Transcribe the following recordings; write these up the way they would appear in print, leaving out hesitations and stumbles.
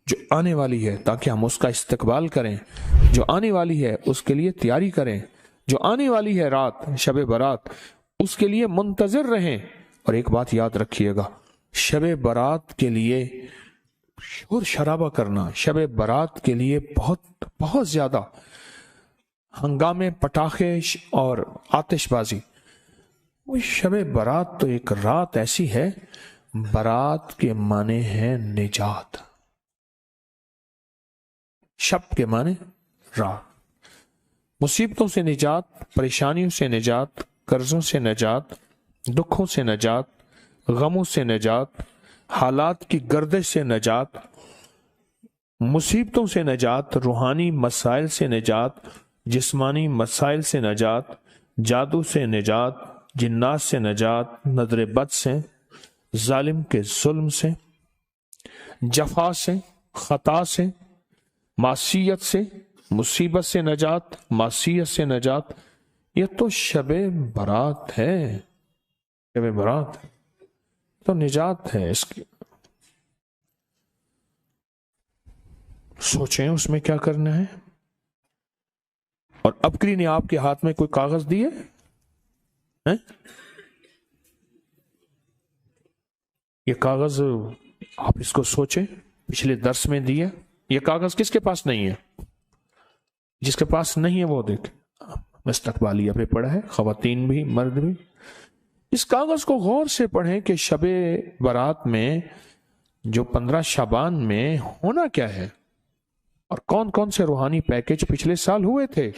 جو آنے والی ہے تاکہ ہم اس کا استقبال کریں، جو آنے والی ہے اس کے لیے تیاری کریں، جو آنے والی ہے رات شب برات اس کے لیے منتظر رہیں۔ اور ایک بات یاد رکھیے گا، شب برات کے لیے شور شرابہ کرنا، شب برات کے لیے بہت بہت زیادہ ہنگامے، پٹاخے اور آتش بازی، وہ شب برات تو ایک رات ایسی ہے، برات کے معنی ہے نجات، شب کے معنی رات، مصیبتوں سے نجات، پریشانیوں سے نجات، قرضوں سے نجات، دکھوں سے نجات، غموں سے نجات، حالات کی گردش سے نجات، مصیبتوں سے نجات، روحانی مسائل سے نجات، جسمانی مسائل سے نجات، جادو سے نجات، جنات سے نجات، نظر بد سے، ظالم کے ظلم سے، جفا سے، خطا سے، معصیت سے، مصیبت سے نجات، معصیت سے نجات۔ یہ تو شب برات ہے، شب برات تو نجات ہے اس کی۔ سوچیں اس میں کیا کرنا ہے۔ اور ابکری نے آپ کے ہاتھ میں کوئی کاغذ دیے ہیں؟ یہ کاغذ آپ اس کو سوچیں، پچھلے درس میں دیا، یہ کاغذ کس کے پاس نہیں ہے؟ جس کے پاس نہیں ہے وہ دیکھ مستقبالیہ پہ پڑھا ہے، خواتین بھی مرد بھی۔ اس کاغذ کو غور سے پڑھیں کہ شب برات میں جو 15 شعبان میں ہونا کیا ہے، اور کون کون سے روحانی پیکج پچھلے سال ہوئے تھے،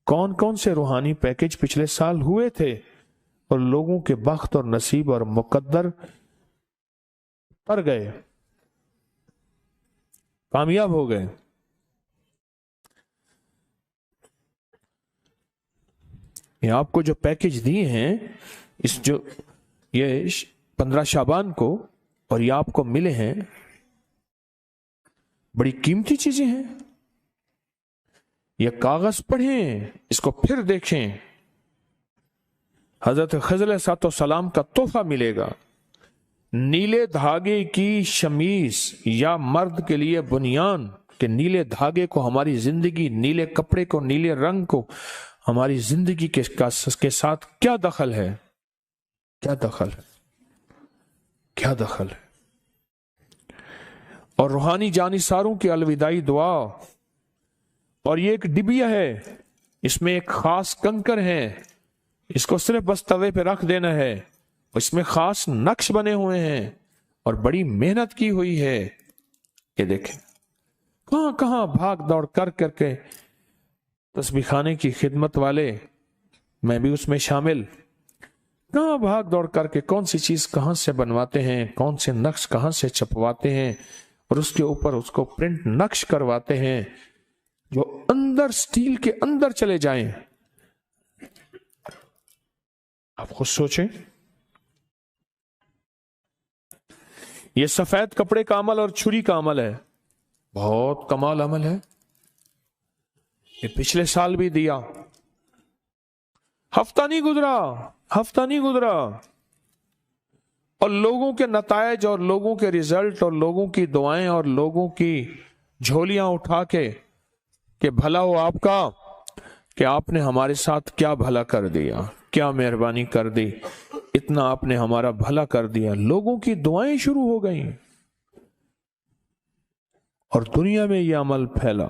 کون کون سے روحانی پیکج پچھلے سال ہوئے تھے، اور لوگوں کے بخت اور نصیب اور مقدر پر گئے، کامیاب ہو گئے۔ یہ آپ کو جو پیکج دیے ہیں، اس جو یہ 15 شعبان کو، اور یہ آپ کو ملے ہیں، بڑی قیمتی چیزیں ہیں۔ یہ کاغذ پڑھیں، اس کو پھر دیکھیں۔ حضرت خضر علیہ السلام کا تحفہ ملے گا، نیلے دھاگے کی شمیز یا مرد کے لیے بنیان، کہ نیلے دھاگے کو ہماری زندگی، نیلے کپڑے کو، نیلے رنگ کو ہماری زندگی کے ساتھ کیا دخل ہے، کیا دخل ہے، کیا دخل ہے۔ اور روحانی جانثاروں کی الوداعی دعا، اور یہ ایک ڈبیا ہے، اس میں ایک خاص کنکر ہے، اس کو صرف بس توے پہ رکھ دینا ہے، اس میں خاص نقش بنے ہوئے ہیں اور بڑی محنت کی ہوئی ہے۔ یہ دیکھیں کہاں کہاں بھاگ دوڑ کر کے تسبیح خانے کی خدمت والے، میں بھی اس میں شامل، کہاں بھاگ دوڑ کر کے کون سی چیز کہاں سے بنواتے ہیں، کون سے نقش کہاں سے چھپواتے ہیں، اور اس کے اوپر اس کو پرنٹ نقش کرواتے ہیں جو اندر سٹیل کے اندر چلے جائیں۔ آپ خود سوچیں، یہ سفید کپڑے کا عمل اور چھری کا عمل ہے، بہت کمال عمل ہے۔ یہ پچھلے سال بھی دیا، ہفتہ نہیں گزرا، اور لوگوں کے نتائج اور لوگوں کے رزلٹ اور لوگوں کی دعائیں اور لوگوں کی جھولیاں اٹھا کے کہ بھلا ہو آپ کا، کہ آپ نے ہمارے ساتھ کیا بھلا کر دیا، کیا مہربانی کر دی، اتنا آپ نے ہمارا بھلا کر دیا۔ لوگوں کی دعائیں شروع ہو گئیں اور دنیا میں یہ عمل پھیلا،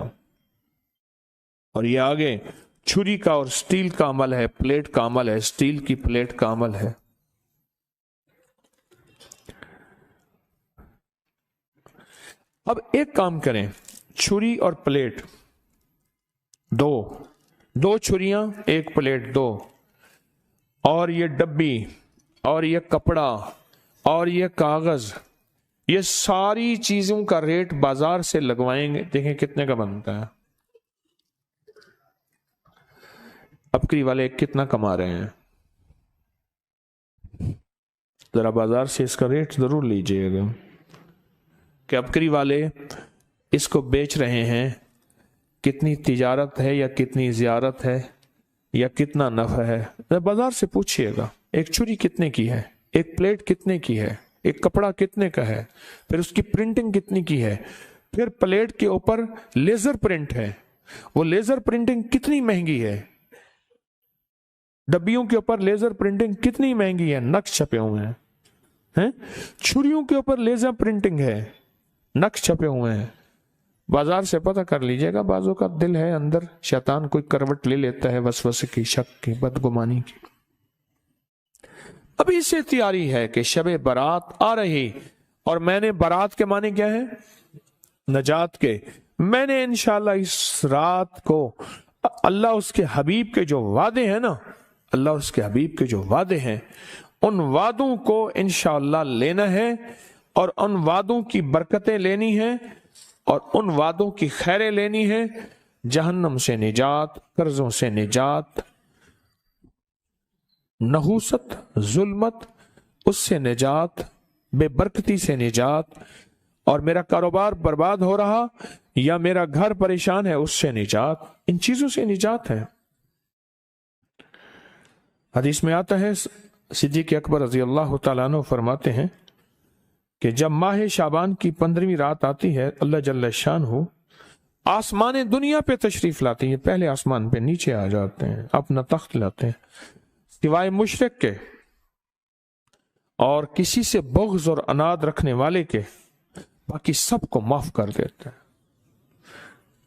اور یہ آگے چھری کا اور سٹیل کا عمل ہے، پلیٹ کا عمل ہے، سٹیل کی پلیٹ کا عمل ہے۔ اب ایک کام کریں، چھری اور پلیٹ، دو چھریاں، ایک پلیٹ، دو، اور یہ ڈبی اور یہ کپڑا اور یہ کاغذ، یہ ساری چیزوں کا ریٹ بازار سے لگوائیں گے، دیکھیں کتنے کا بنتا ہے۔ ابکری والے کتنا کما رہے ہیں، ذرا بازار سے اس کا ریٹ ضرور لیجئے گا، کہ ابکری والے اس کو بیچ رہے ہیں، کتنی تجارت ہے یا کتنی زیارت ہے یا کتنا نفع ہے، ذرا بازار سے پوچھئے گا۔ ایک چھری کتنے کی ہے، ایک پلیٹ کتنے کی ہے، ایک کپڑا کتنے کا ہے، پھر اس کی پرنٹنگ کتنی کی ہے، پھر پلیٹ کے اوپر لیزر پرنٹ ہے، وہ لیزر پرنٹنگ کتنی مہنگی ہے، ڈبیوں کے اوپر لیزر پرنٹنگ کتنی مہنگی ہے، نقش چھپے ہوئے ہیں، چھریوں کے اوپر لیزر پرنٹنگ ہے، نقش چھپے ہوئے ہیں. بازار سے پتہ کر لیجئے گا، بعضوں کا دل ہے اندر شیطان کوئی کروٹ لے لیتا ہے وسوسے کی، شک کی، بدگمانی کی. ابھی سے تیاری ہے کہ شب برات آ رہی، اور میں نے برات کے معنی کیا ہے؟ نجات کے. میں نے انشاءاللہ اس رات کو اللہ اس کے حبیب کے جو وعدے ہیں نا، اللہ اس کے حبیب کے جو وعدے ہیں، ان وعدوں کو انشاءاللہ لینا ہے، اور ان وعدوں کی برکتیں لینی ہیں، اور ان وعدوں کی خیریں لینی ہیں. جہنم سے نجات، قرضوں سے نجات، نحوست، ظلمت، اس سے نجات، بے برکتی سے نجات، اور میرا کاروبار برباد ہو رہا یا میرا گھر پریشان ہے اس سے نجات. ان چیزوں سے نجات ہے. حدیث میں آتا ہے، صدیق اکبر رضی اللہ تعالیٰ عنہ فرماتے ہیں کہ جب ماہ شعبان کی 15ویں رات آتی ہے، اللہ جل شانہ آسمان دنیا پہ تشریف لاتے ہیں، پہلے آسمان پہ نیچے آ جاتے ہیں، اپنا تخت لاتے ہیں، سوائے مشرک کے اور کسی سے بغض اور عناد رکھنے والے کے، باقی سب کو معاف کر دیتے ہیں.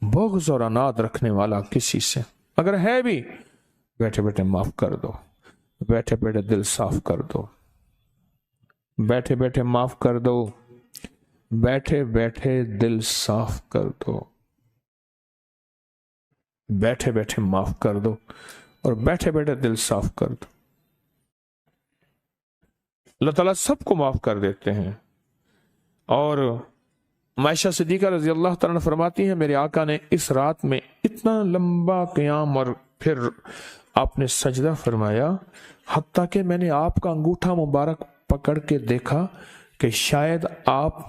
بغض اور عناد رکھنے والا کسی سے اگر ہے بھی، بیٹھے بیٹھے معاف کر دو، بیٹھے بیٹھے دل صاف کر دو، بیٹھے بیٹھے معاف کر دو، بیٹھے بیٹھے دل صاف کر دو، بیٹھے بیٹھے معاف کر دو، اور بیٹھے بیٹھے دل صاف کر دو. اللہ تعالیٰ سب کو معاف کر دیتے ہیں. اور عائشہ صدیقہ رضی اللہ تعالیٰ فرماتی ہیں، میرے آقا نے اس رات میں اتنا لمبا قیام اور پھر آپ نے سجدہ فرمایا، حتیٰ کہ میں نے آپ کا انگوٹھا مبارک پکڑ کے دیکھا کہ شاید آپ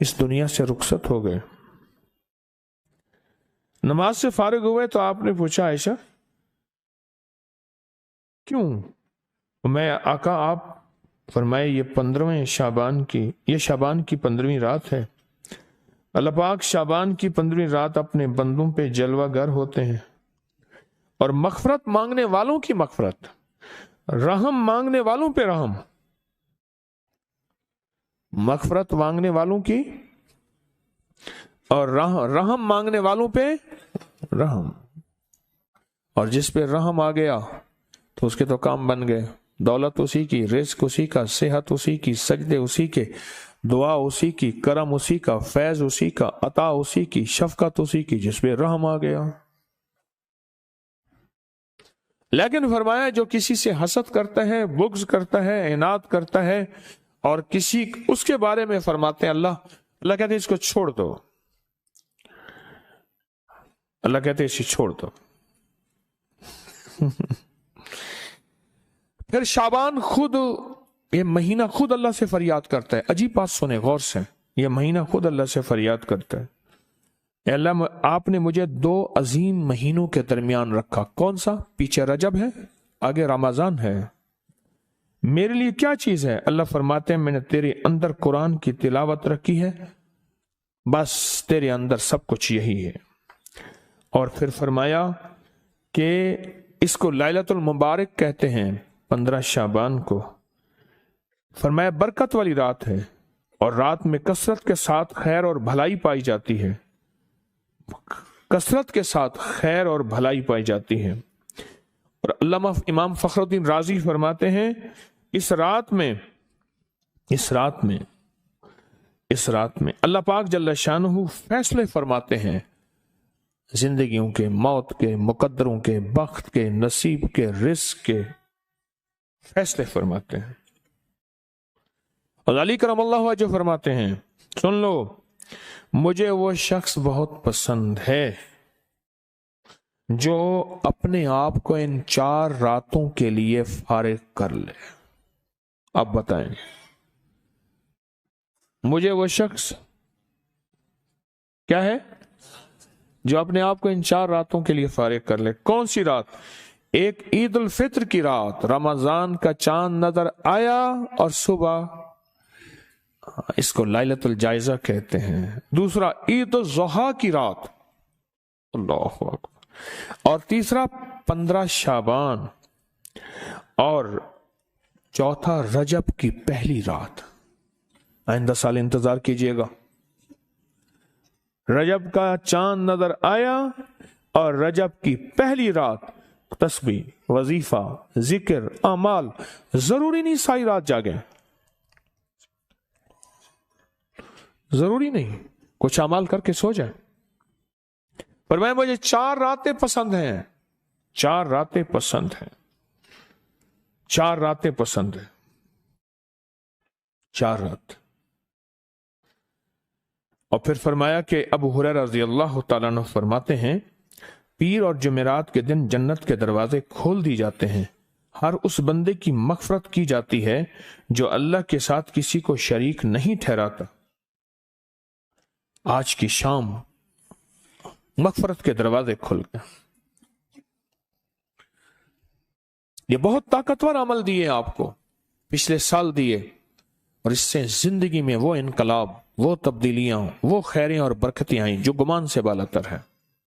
اس دنیا سے رخصت ہو گئے. نماز سے فارغ ہوئے تو آپ نے پوچھا، عائشہ کیوں؟ میں آقا، آپ فرمائے یہ 15ویں شعبان کی، یہ شعبان کی 15ویں رات ہے. اللہ پاک شعبان کی 15ویں رات اپنے بندوں پہ جلوہ گر ہوتے ہیں، اور مغفرت مانگنے والوں کی مغفرت، رحم مانگنے والوں پہ رحم، مغفرت مانگنے والوں کی اور رحم مانگنے والوں پہ رحم. اور جس پہ رحم آ گیا تو اس کے تو کام بن گئے. دولت اسی کی، رزق اسی کا، صحت اسی کی، سجدے اسی کے، دعا اسی کی، کرم اسی کا، فیض اسی کا، عطا اسی کی، شفقت اسی کی، جس پہ رحم آ گیا. لیکن فرمایا جو کسی سے حسد کرتا ہے، بغض کرتا ہے، عناد کرتا ہے، اور کسی اس کے بارے میں فرماتے ہیں اللہ کہتے ہیں اس کو چھوڑ دو، اللہ کہتے ہیں اسے چھوڑ دو. پھر شعبان خود، یہ مہینہ خود اللہ سے فریاد کرتا ہے. عجیب بات سنیں غور سے، یہ مہینہ خود اللہ سے فریاد کرتا ہے، اے اللہ آپ نے مجھے 2 عظیم مہینوں کے درمیان رکھا. کون سا؟ پیچھے رجب ہے، آگے رمضان ہے. میرے لیے کیا چیز ہے؟ اللہ فرماتے ہیں میں نے تیرے اندر قرآن کی تلاوت رکھی ہے، بس تیرے اندر سب کچھ یہی ہے. اور پھر فرمایا کہ اس کو لیلۃ المبارک کہتے ہیں، 15 شعبان کو. فرمایا برکت والی رات ہے، اور رات میں کثرت کے ساتھ خیر اور بھلائی پائی جاتی ہے، کثرت کے ساتھ خیر اور بھلائی پائی جاتی ہے. اور علامہ امام فخر الدین رازی فرماتے ہیں اس رات میں اللہ پاک جل شانہ فیصلے فرماتے ہیں، زندگیوں کے، موت کے، مقدروں کے، بخت کے، نصیب کے، رزق کے فیصلے فرماتے ہیں. اور علی کرم اللہ وجہ فرماتے ہیں، سن لو مجھے وہ شخص بہت پسند ہے جو اپنے آپ کو ان 4 راتوں کے لیے فارغ کر لے. آپ بتائیں، مجھے وہ شخص کیا ہے جو اپنے آپ کو ان 4 راتوں کے لیے فارغ کر لے. کون سی رات؟ ایک عید الفطر کی رات، رمضان کا چاند نظر آیا اور صبح اس کو لیلۃ الجائزہ کہتے ہیں۔ دوسرا عید الضحیٰ کی رات، اللہ اکبر، اور تیسرا 15 شعبان، اور چوتھا رجب کی پہلی رات۔ آئندہ سال انتظار کیجئے گا، رجب کا چاند نظر آیا اور رجب کی پہلی رات تسبیح، وظیفہ، ذکر، اعمال، ضروری نہیں ساری رات جاگیں، ضروری نہیں، کچھ اعمال کر کے سو جائیں۔ پر مجھے 4 راتیں پسند ہیں، 4 راتیں پسند ہیں، 4 راتیں پسند ہیں، 4 رات۔ اور پھر فرمایا کہ ابو ہریرہ رضی اللہ تعالیٰ عنہ فرماتے ہیں پیر اور جمعرات کے دن جنت کے دروازے کھول دی جاتے ہیں، ہر اس بندے کی مغفرت کی جاتی ہے جو اللہ کے ساتھ کسی کو شریک نہیں ٹھہراتا۔ آج کی شام مغفرت کے دروازے کھل گئے، یہ بہت طاقتور عمل دیے آپ کو، پچھلے سال دیے، اور اس سے زندگی میں وہ انقلاب، وہ تبدیلیاں، وہ خیریں اور برکتیں آئیں جو گمان سے بالاتر ہے۔